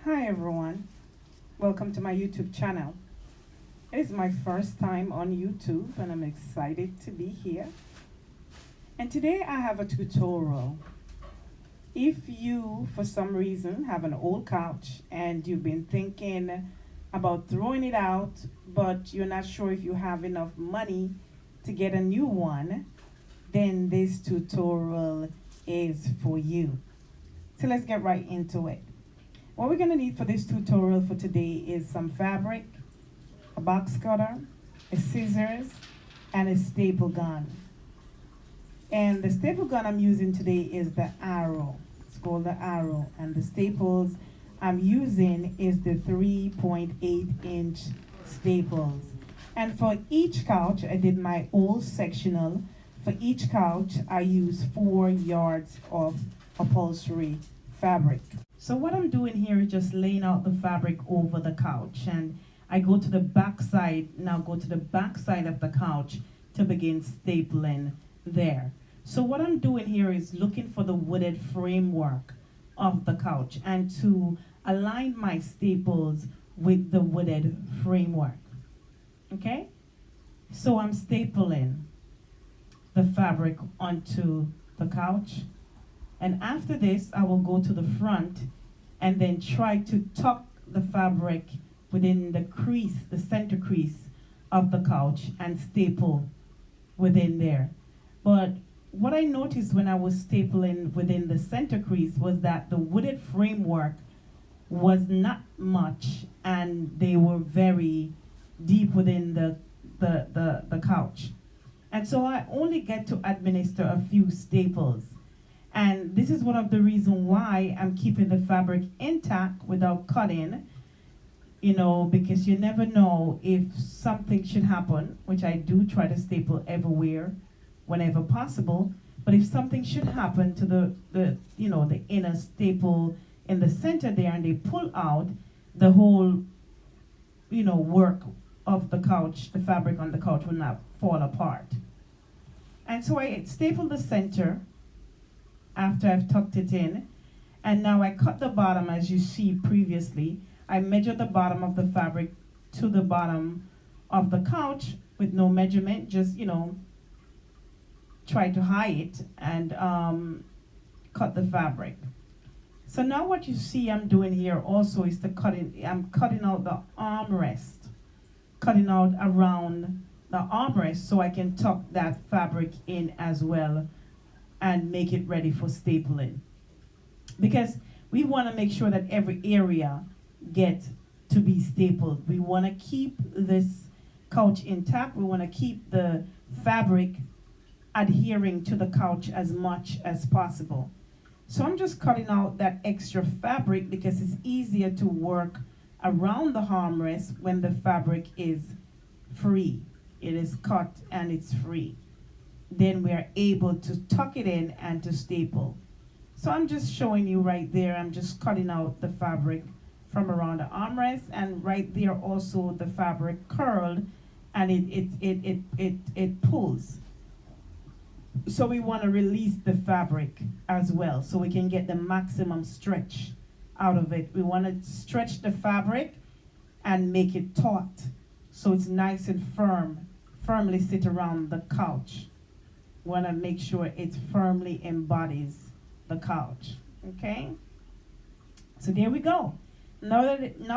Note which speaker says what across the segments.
Speaker 1: Hi everyone, welcome to my YouTube channel. It is my first time on YouTube and I'm excited to be here. And today I have a tutorial. If you, for some reason, have an old couch and you've been thinking about throwing it out, but you're not sure if you have enough money to get a new one, then this tutorial is for you. So let's get right into it. What we're going to need for this tutorial for today is some fabric, a box cutter, a scissors, and a staple gun. And the staple gun I'm using today is the Arrow. It's called the Arrow. And the staples I'm using is the 3.8-inch staples. And for each couch, I did my old sectional. For each couch, I use 4 yards of upholstery fabric. So what I'm doing here is just laying out the fabric over the couch, and I go to the back side, now go to the back side of the couch to begin stapling there. So what I'm doing here is looking for the wooded framework of the couch and to align my staples with the wooded framework. Okay? So I'm stapling the fabric onto the couch. And after this, I will go to the front and then try to tuck the fabric within the crease, the center crease of the couch and staple within there. But what I noticed when I was stapling within the center crease was that the wooded framework was not much and they were very deep within the couch. And so I only get to administer a few staples. And this is one of the reasons why I'm keeping the fabric intact without cutting, because you never know if something should happen, which I do try to staple everywhere whenever possible. But if something should happen to the inner staple in the center there and they pull out, the whole, work of the couch, the fabric on the couch will not fall apart. And so I staple the center after I've tucked it in, and now I cut the bottom as you see previously. I measure the bottom of the fabric to the bottom of the couch with no measurement, just try to height and cut the fabric. So now what you see I'm doing here also is I'm cutting out the armrest, cutting out around the armrest so I can tuck that fabric in as well and make it ready for stapling. Because we want to make sure that every area gets to be stapled. We want to keep this couch intact. We want to keep the fabric adhering to the couch as much as possible. So I'm just cutting out that extra fabric because it's easier to work around the armrest when the fabric is free. It is cut and it's free. Then we are able to tuck it in and to staple. So I'm just showing you right there, I'm just cutting out the fabric from around the armrest, and right there also the fabric curled and it pulls. So we want to release the fabric as well so we can get the maximum stretch out of it. We want to stretch the fabric and make it taut so it's nice and firmly sit around the couch. Want to make sure it firmly embodies the couch. Okay, so there we go. Now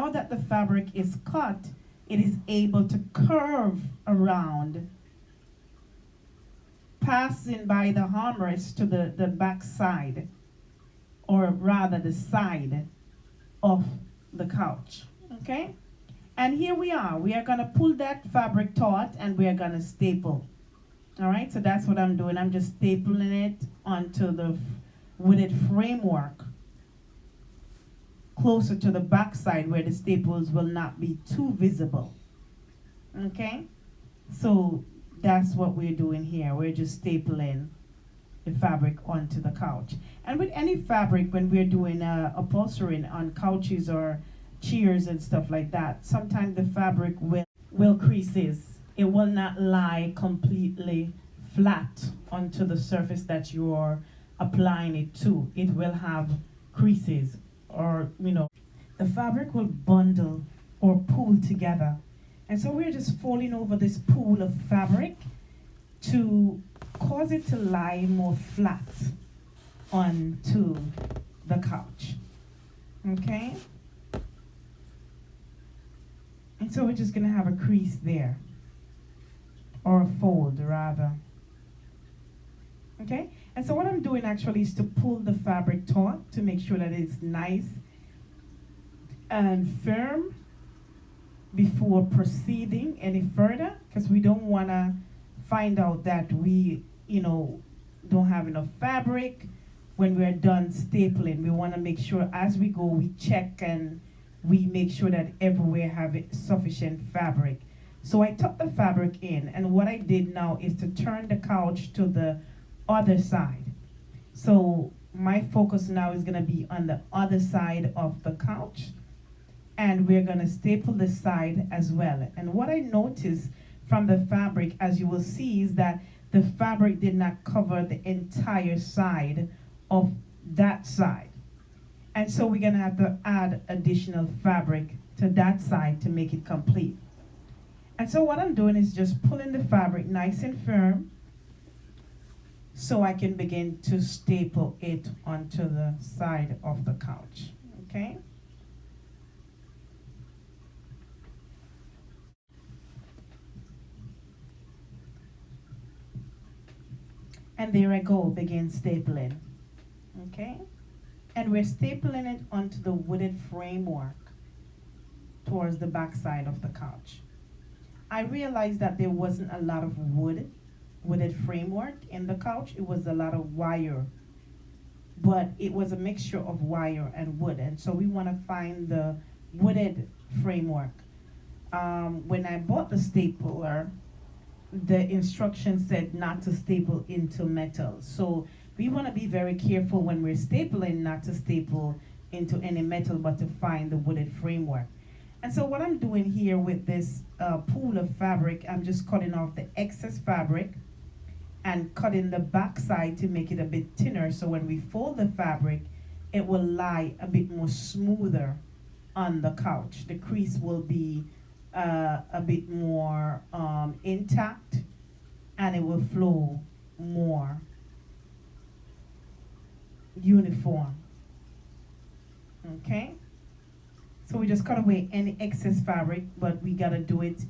Speaker 1: that the fabric is cut, it is able to curve around, passing by the armrest to the back side, or rather the side of the couch. Okay, and here we are going to pull that fabric taut and we are going to staple. All right, so that's what I'm doing. I'm just stapling it onto the wooded framework closer to the back side where the staples will not be too visible. Okay, so that's what we're doing here. We're just stapling the fabric onto the couch. And with any fabric, when we're doing upholstering on couches or chairs and stuff like that, sometimes the fabric will creases. It will not lie completely flat onto the surface that you're applying it to. It will have creases or, the fabric will bundle or pool together. And so we're just folding over this pool of fabric to cause it to lie more flat onto the couch. Okay? And so we're just gonna have a crease there, or a fold rather. Okay? And so what I'm doing actually is to pull the fabric taut to make sure that it's nice and firm before proceeding any further, because we don't want to find out that we, don't have enough fabric when we're done stapling. We want to make sure as we go, we check and we make sure that everywhere have sufficient fabric. So I tucked the fabric in, and what I did now is to turn the couch to the other side. So my focus now is going to be on the other side of the couch, and we're going to staple this side as well. And what I noticed from the fabric, as you will see, is that the fabric did not cover the entire side of that side. And so we're going to have to add additional fabric to that side to make it complete. And so what I'm doing is just pulling the fabric nice and firm so I can begin to staple it onto the side of the couch. Okay? And there I go, begin stapling. Okay? And we're stapling it onto the wooded framework towards the back side of the couch. I realized that there wasn't a lot of wooded framework in the couch. It was a lot of wire, but it was a mixture of wire and wood, and so we want to find the wooded framework. When I bought the stapler, the instructions said not to staple into metal, so we want to be very careful when we're stapling not to staple into any metal, but to find the wooded framework. And so what I'm doing here with this pool of fabric, I'm just cutting off the excess fabric and cutting the back side to make it a bit thinner, so when we fold the fabric, it will lie a bit more smoother on the couch. The crease will be a bit more intact, and it will flow more uniform. Okay? So we just cut away any excess fabric, but we gotta do it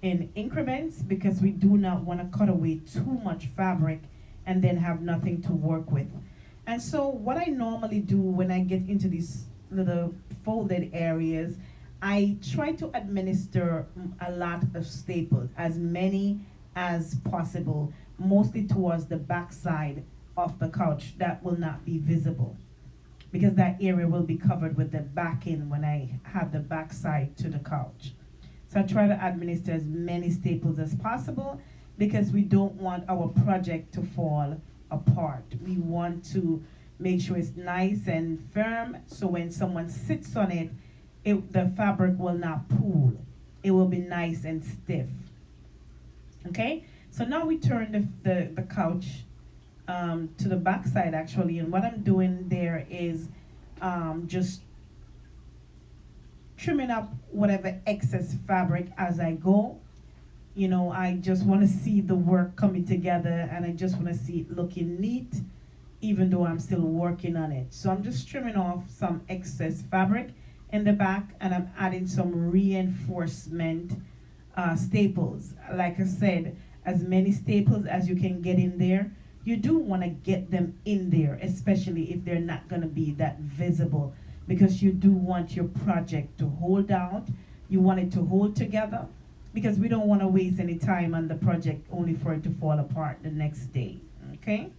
Speaker 1: in increments because we do not want to cut away too much fabric and then have nothing to work with. And so what I normally do when I get into these little folded areas, I try to administer a lot of staples, as many as possible, mostly towards the back side of the couch that will not be visible, because that area will be covered with the backing when I have the back side to the couch. So I try to administer as many staples as possible because we don't want our project to fall apart. We want to make sure it's nice and firm, so when someone sits on it, the fabric will not pool. It will be nice and stiff. Okay? So now we turn the couch to the back side actually, and what I'm doing there is just trimming up whatever excess fabric as I go. I just want to see the work coming together, and I just want to see it looking neat even though I'm still working on it. So I'm just trimming off some excess fabric in the back, and I'm adding some reinforcement staples. Like I said, as many staples as you can get in there. You do want to get them in there, especially if they're not going to be that visible, because you do want your project to hold out. You want it to hold together, because we don't want to waste any time on the project only for it to fall apart the next day. Okay?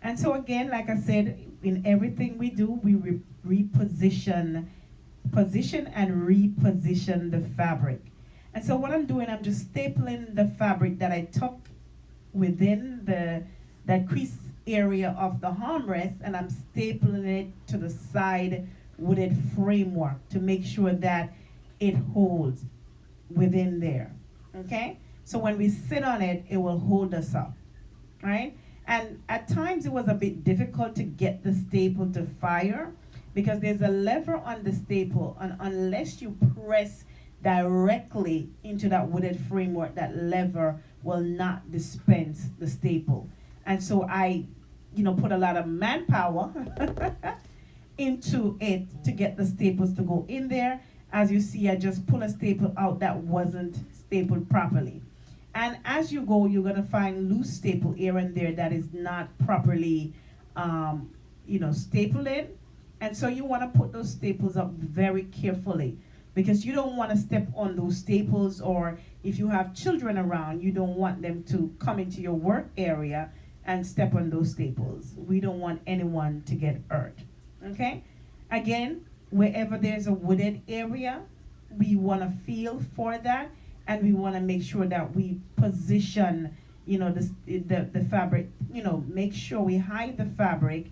Speaker 1: And so again, like I said, in everything we do, we position and reposition the fabric. And so what I'm doing, I'm just stapling the fabric that I tuck within that crease area of the armrest, and I'm stapling it to the side wooded framework to make sure that it holds within there. Okay? So when we sit on it, it will hold us up. Right? And at times it was a bit difficult to get the staple to fire, because there's a lever on the staple, and unless you press directly into that wooded framework, that lever will not dispense the staple. And so I, put a lot of manpower into it to get the staples to go in there. As you see, I just pull a staple out that wasn't stapled properly. And as you go, you're gonna find loose staple here and there that is not properly, stapled in. And so you wanna put those staples up very carefully, because you don't wanna step on those staples, or if you have children around, you don't want them to come into your work area and step on those staples. We don't want anyone to get hurt, okay? Again, wherever there's a wooded area, we wanna feel for that, and we wanna make sure that we position, the fabric, make sure we hide the fabric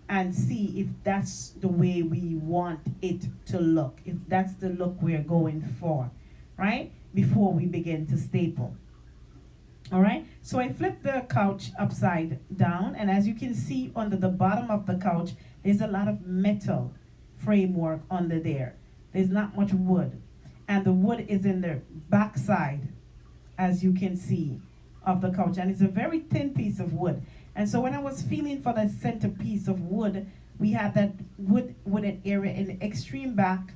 Speaker 1: and see if that's the way we want it to look, if that's the look we're going for, right? Before we begin to staple. All right, so I flipped the couch upside down, and as you can see under the bottom of the couch, there's a lot of metal framework under there. There's not much wood, and the wood is in the back side, as you can see, of the couch, and it's a very thin piece of wood. And so when I was feeling for the center piece of wood, we had that wooded area in the extreme back,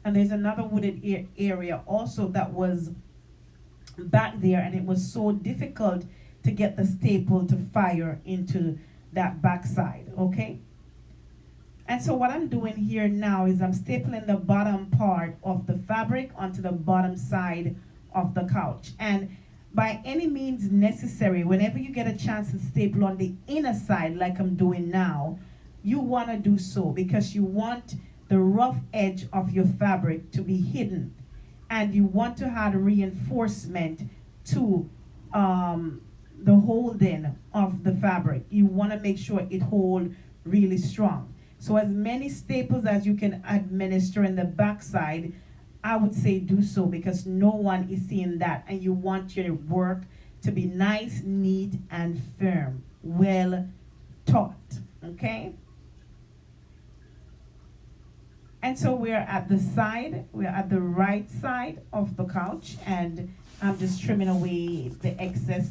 Speaker 1: and there's another wooded area also that was back there, and it was so difficult to get the staple to fire into that back side, okay? And so what I'm doing here now is I'm stapling the bottom part of the fabric onto the bottom side of the couch. And by any means necessary, whenever you get a chance to staple on the inner side like I'm doing now, you want to do so, because you want the rough edge of your fabric to be hidden, and you want to add reinforcement to the holding of the fabric. You want to make sure it holds really strong. So as many staples as you can administer in the back side, I would say do so, because no one is seeing that, and you want your work to be nice, neat, and firm, well taut, okay? And so we're at the right side of the couch, and I'm just trimming away the excess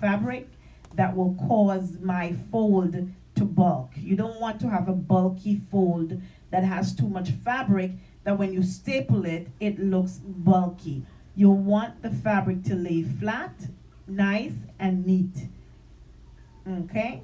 Speaker 1: fabric that will cause my fold to bulk. You don't want to have a bulky fold that has too much fabric, that when you staple it, it looks bulky. You want the fabric to lay flat, nice, and neat, okay?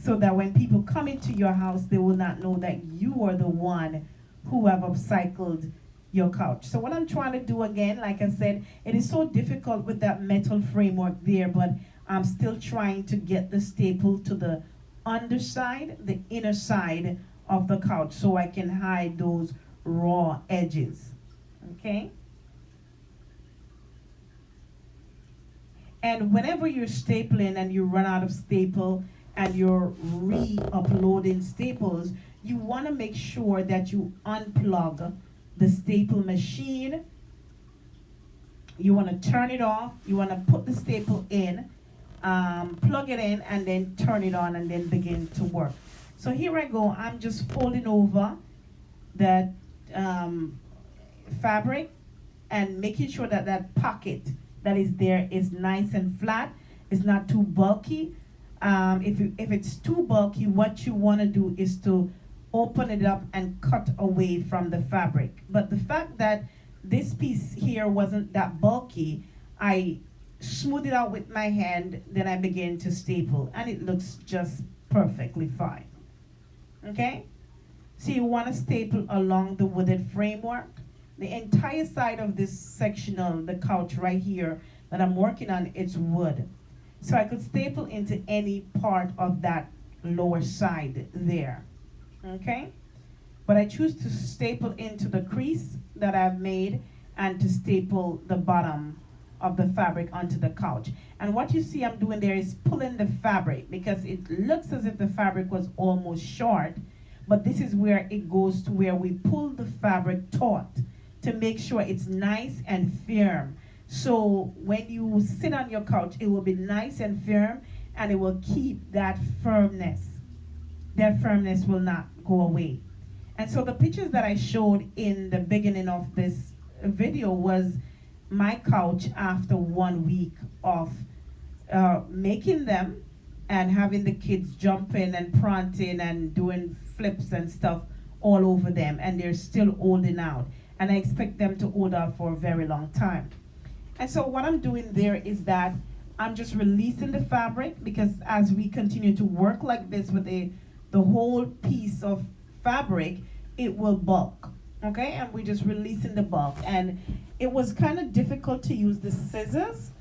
Speaker 1: So that when people come into your house, they will not know that you are the one who have upcycled your couch. So what I'm trying to do again, like I said, it is so difficult with that metal framework there, but I'm still trying to get the staple to the underside, the inner side of the couch, so I can hide those raw edges, okay? And whenever you're stapling and you run out of staple and you're re-uploading staples, you want to make sure that you unplug the staple machine. You want to turn it off. You want to put the staple in, plug it in, and then turn it on, and then begin to work. So here I go. I'm just folding over that fabric and making sure that that pocket that is there is nice and flat. It's not too bulky. If it's too bulky, what you want to do is to open it up and cut away from the fabric. But the fact that this piece here wasn't that bulky, I smooth it out with my hand, then I begin to staple, and it looks just perfectly fine. Okay? So you want to staple along the wooded framework. The entire side of this sectional, the couch right here that I'm working on, it's wood. So I could staple into any part of that lower side there, okay? But I choose to staple into the crease that I've made and to staple the bottom of the fabric onto the couch. And what you see I'm doing there is pulling the fabric, because it looks as if the fabric was almost short, but this is where it goes to where we pull the fabric taut to make sure it's nice and firm. So when you sit on your couch, it will be nice and firm, and it will keep that firmness. That firmness will not go away. And so the pictures that I showed in the beginning of this video was my couch after 1 week of making them and having the kids jumping and prancing and doing flips and stuff all over them, and they're still holding out. And I expect them to hold out for a very long time. And so what I'm doing there is that I'm just releasing the fabric, because as we continue to work like this with the whole piece of fabric, it will bulk, okay? And we're just releasing the bulk. And it was kind of difficult to use the scissors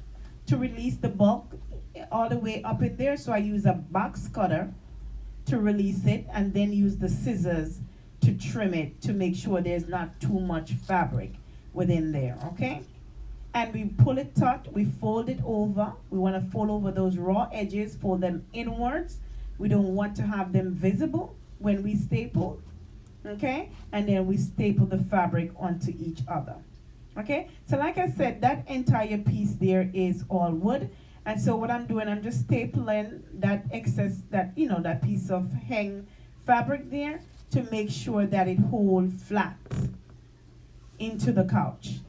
Speaker 1: to release the bulk all the way up in there, so I use a box cutter to release it, and then use the scissors to trim it to make sure there's not too much fabric within there, okay? And we pull it taut, we fold it over. We want to fold over those raw edges, fold them inwards. We don't want to have them visible when we staple, okay? And then we staple the fabric onto each other, okay? So like I said, that entire piece there is all wood. And so what I'm doing, I'm just stapling that excess, that piece of hang fabric there to make sure that it holds flat into the couch.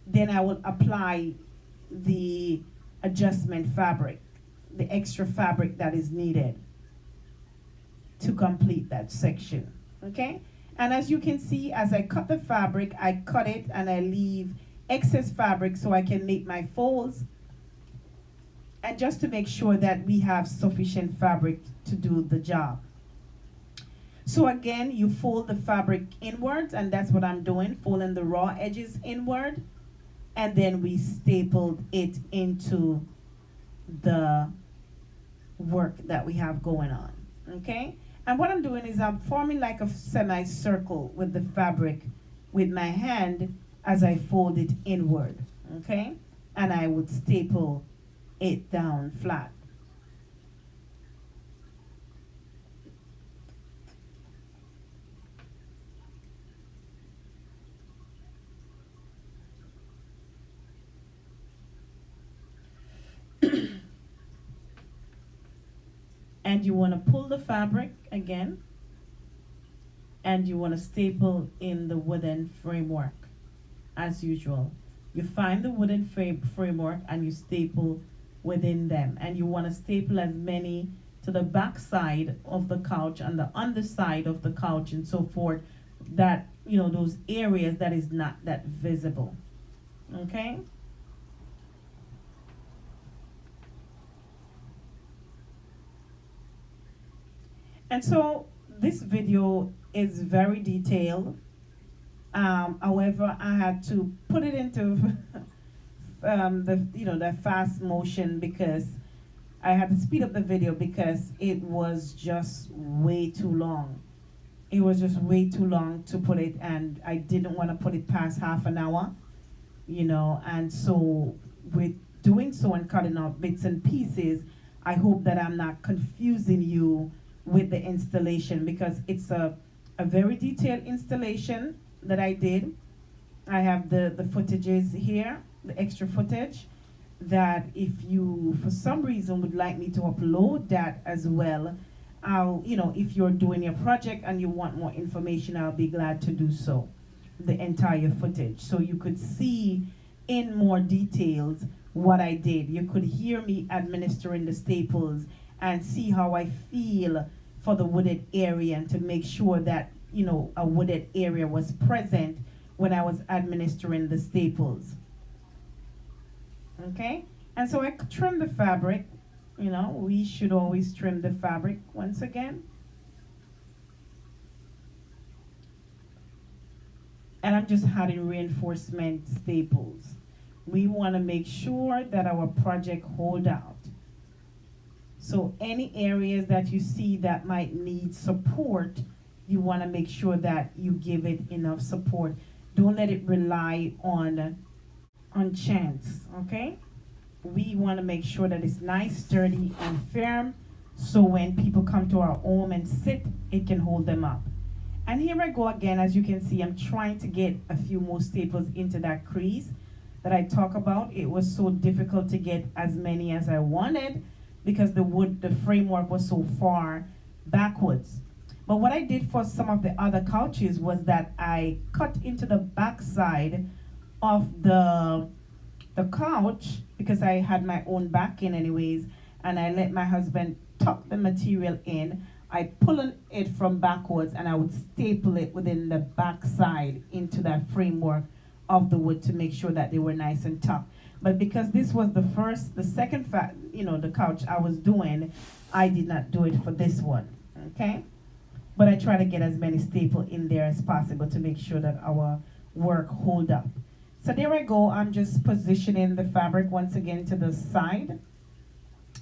Speaker 1: Then I will apply the adjustment fabric, the extra fabric that is needed to complete that section, okay? And as you can see, as I cut the fabric, I cut it and I leave excess fabric so I can make my folds, and just to make sure that we have sufficient fabric to do the job. So again, you fold the fabric inwards, and that's what I'm doing, folding the raw edges inward, and then we stapled it into the work that we have going on, okay? And what I'm doing is I'm forming like a semicircle with the fabric with my hand as I fold it inward, okay? And I would staple it down flat. And you want to pull the fabric again, and you want to staple in the wooden framework as usual. You find the wooden framework and you staple within them, and you want to staple as many to the back side of the couch and the underside of the couch and so forth, that those areas that is not that visible, okay? And so this video is very detailed. However, I had to put it into the fast motion, because I had to speed up the video because it was just way too long. It was just way too long to put it, and I didn't want to put it past half an hour, and so with doing so and cutting out bits and pieces, I hope that I'm not confusing you with the installation, because it's a very detailed installation that I did. I have the footages here, the extra footage, that if you for some reason would like me to upload that as well, I'll, if you're doing your project and you want more information, I'll be glad to do so, the entire footage, so you could see in more details what I did. You could hear me administering the staples and see how I feel for the wooded area, and to make sure that a wooded area was present when I was administering the staples, okay? And so I trimmed the fabric. We should always trim the fabric once again. And I'm just adding reinforcement staples. We want to make sure that our project hold out. So any areas that you see that might need support, you want to make sure that you give it enough support. Don't let it rely on chance, okay? We want to make sure that it's nice, sturdy, and firm, so when people come to our home and sit, it can hold them up. And here I go again. As you can see, I'm trying to get a few more staples into that crease that I talk about. It was so difficult to get as many as I wanted, because the framework was so far backwards. But what I did for some of the other couches was that I cut into the back side of the couch because I had my own backing anyways, and I let my husband tuck the material in. I pull it from backwards and I would staple it within the back side into that framework of the wood to make sure that they were nice and tough. But because this was the second the couch I was doing, I did not do it for this one, okay? But I try to get as many staple in there as possible to make sure that our work hold up. So there I go, I'm just positioning the fabric once again to the side,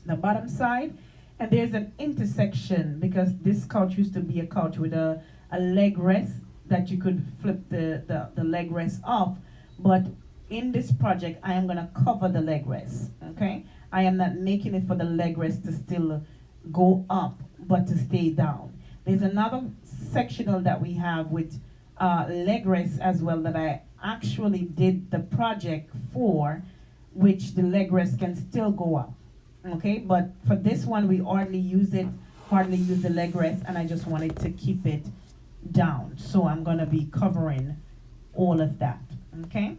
Speaker 1: the bottom side. And there's an intersection because this couch used to be a couch with a leg rest that you could flip the leg rest up. But in this project, I am gonna cover the leg rest, okay? I am not making it for the leg rest to still go up, but to stay down. There's another sectional that we have with leg rest as well that I actually did the project for, which the leg rest can still go up. Okay, but for this one we hardly use the leg rest, and I just wanted to keep it down. So I'm gonna be covering all of that. Okay,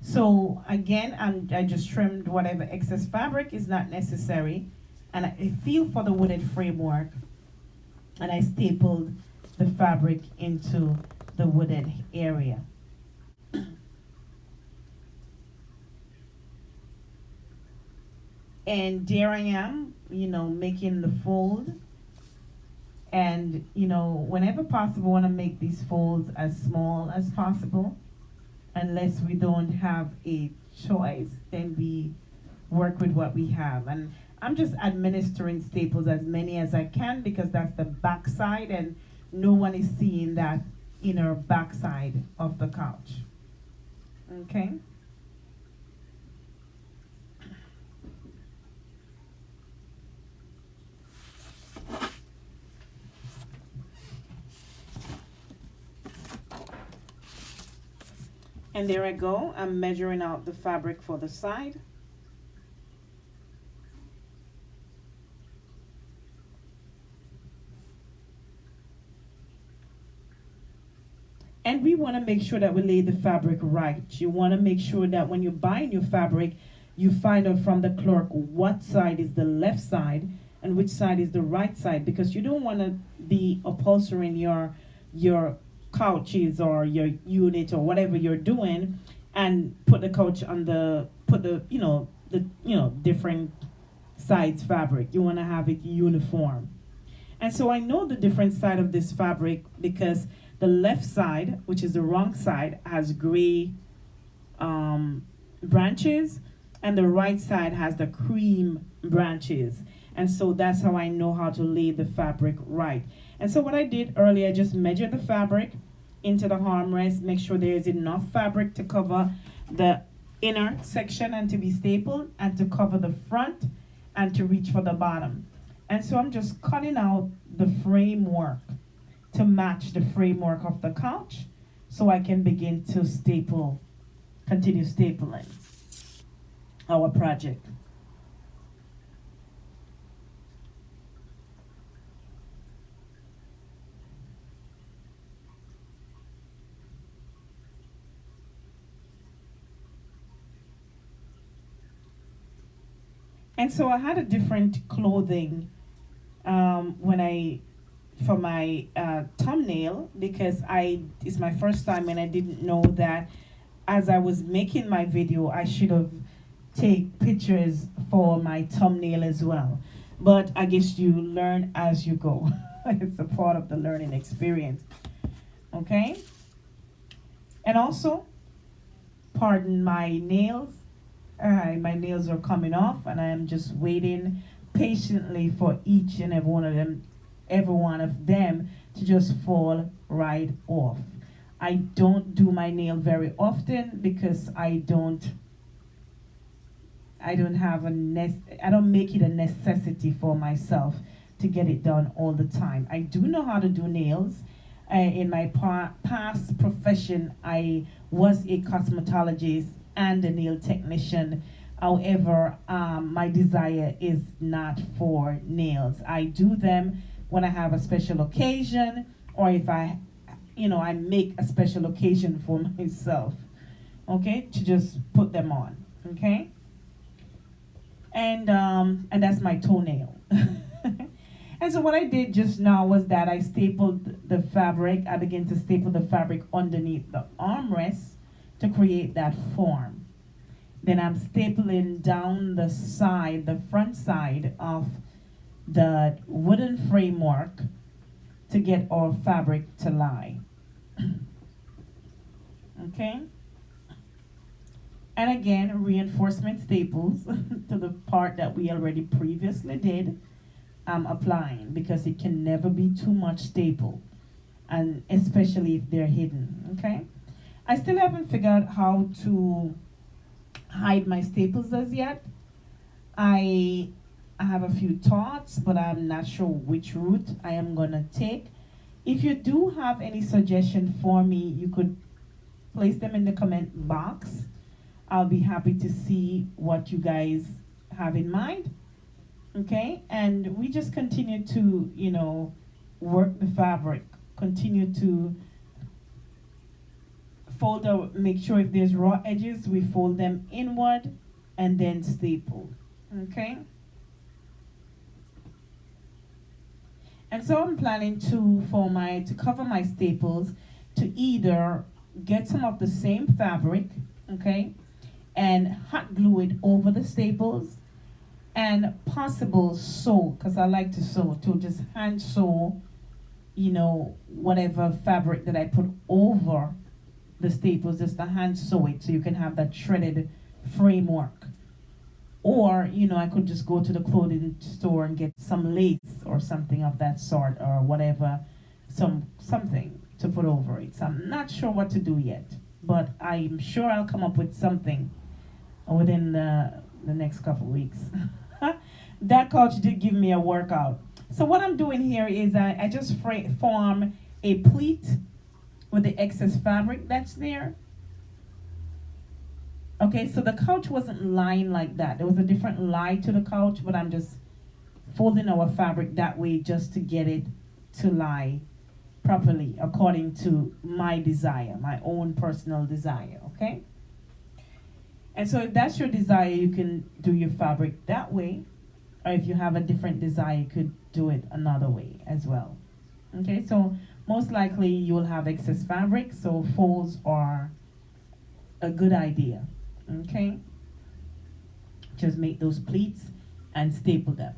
Speaker 1: so again I just trimmed whatever excess fabric is not necessary, and I feel for the wooded framework, and I stapled the fabric into the wooded area. And there I am, making the fold. And, whenever possible, I want to make these folds as small as possible. Unless we don't have a choice, then we work with what we have. And I'm just administering staples as many as I can because that's the back side, and no one is seeing that inner back side of the couch. Okay? And there I go, I'm measuring out the fabric for the side. And we want to make sure that we lay the fabric right. You want to make sure that when you're buying your fabric, you find out from the clerk what side is the left side and which side is the right side, because you don't want to be upholstering your couches or your unit or whatever you're doing and put the couch on the different sides fabric. You want to have it uniform. And so I know the different side of this fabric because the left side, which is the wrong side, has gray branches, and the right side has the cream branches. And so that's how I know how to lay the fabric right. And so what I did earlier, I just measured the fabric into the armrest, make sure there is enough fabric to cover the inner section and to be stapled, and to cover the front and to reach for the bottom. And so I'm just cutting out the framework to match the framework of the couch so I can begin to continue stapling our project. And so I had a different clothing for my thumbnail, because it's my first time and I didn't know that as I was making my video I should have take pictures for my thumbnail as well. But I guess you learn as you go. It's a part of the learning experience. Okay? And also, pardon my nails. My nails are coming off, and I am just waiting patiently for each and every one of them to just fall right off. I don't do my nail very often because I don't make it a necessity for myself to get it done all the time. I do know how to do nails. In my past profession, I was a cosmetologist and a nail technician. However, my desire is not for nails. I do them when I have a special occasion, or if I make a special occasion for myself, okay, to just put them on, okay? And that's my toenail. And so what I did just now was that I stapled the fabric. I began to staple the fabric underneath the armrest to create that form. Then I'm stapling down the side, the front side of the wooden framework to get our fabric to lie. Okay? And again, reinforcement staples to the part that we already previously did. I'm applying because it can never be too much staple, and especially if they're hidden, okay? I still haven't figured out how to hide my staples as yet. I have a few thoughts, but I'm not sure which route I am gonna take. If you do have any suggestion for me, you could place them in the comment box. I'll be happy to see what you guys have in mind. Okay, and we just continue to, work the fabric, continue to make sure if there's raw edges, we fold them inward and then staple, okay? And so I'm planning to cover my staples, to either get some of the same fabric, okay, and hot glue it over the staples, and possible sew, because I like to sew, to just hand sew, whatever fabric that I put over the staples, just to hand sew it so you can have that shredded framework. Or, I could just go to the clothing store and get some lace or something of that sort, or whatever, something to put over it. So I'm not sure what to do yet, but I'm sure I'll come up with something within the next couple weeks. That couch did give me a workout. So what I'm doing here is I just form a pleat with the excess fabric that's there. Okay, so the couch wasn't lying like that. There was a different lie to the couch, but I'm just folding our fabric that way just to get it to lie properly according to my desire, my own personal desire, okay? And so if that's your desire, you can do your fabric that way. Or if you have a different desire, you could do it another way as well. Okay, so most likely you will have excess fabric, so folds are a good idea. Okay, just make those pleats and staple them.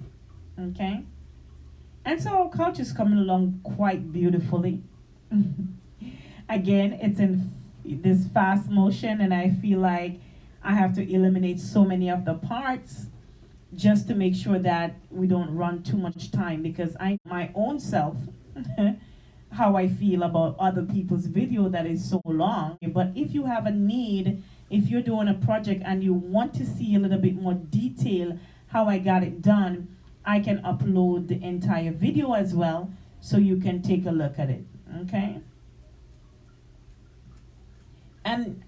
Speaker 1: Okay, and so our couch is coming along quite beautifully. Again, it's in this fast motion, and I feel like I have to eliminate so many of the parts just to make sure that we don't run too much time, because I my own self how I feel about other people's video that is so long. But if you have a need, if you're doing a project and you want to see a little bit more detail how I got it done, I can upload the entire video as well, so you can take a look at it, okay? And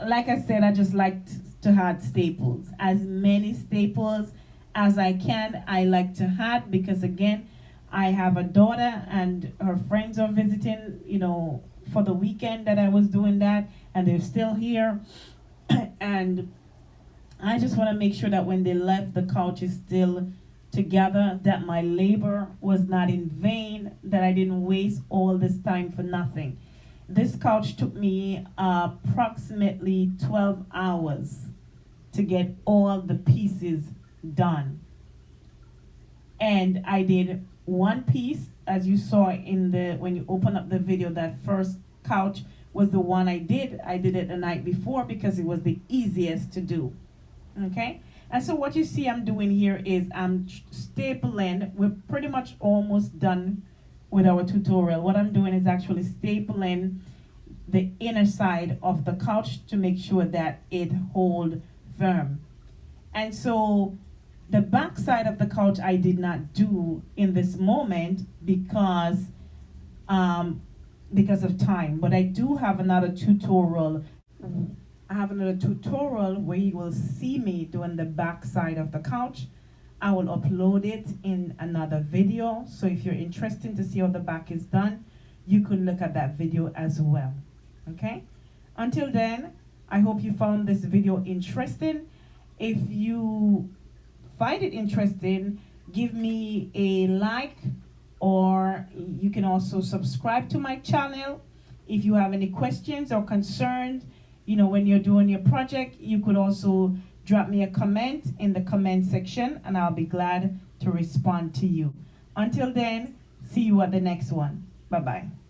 Speaker 1: like I said, I just like to add staples. As many staples as I can, I like to add, because again, I have a daughter and her friends are visiting, for the weekend that I was doing that, and they're still here. And I just want to make sure that when they left, the couch is still together, that my labor was not in vain, that I didn't waste all this time for nothing. This couch took me approximately 12 hours to get all the pieces done. And I did one piece, as you saw when you open up the video. That first couch was the one I did. I did it the night before because it was the easiest to do. Okay? And so what you see I'm doing here is I'm stapling. We're pretty much almost done with our tutorial. What I'm doing is actually stapling the inner side of the couch to make sure that it holds firm. And so the back side of the couch I did not do in this moment because of time, but I do have another tutorial. I have another tutorial where you will see me doing the back side of the couch. I will upload it in another video. So if you're interested to see how the back is done, you could look at that video as well. Okay? Until then, I hope you found this video interesting. If you find it interesting, give me a like, or you can also subscribe to my channel. If you have any questions or concerns, when you're doing your project, you could also drop me a comment in the comment section, and I'll be glad to respond to you. Until then, see you at the next one. Bye-bye.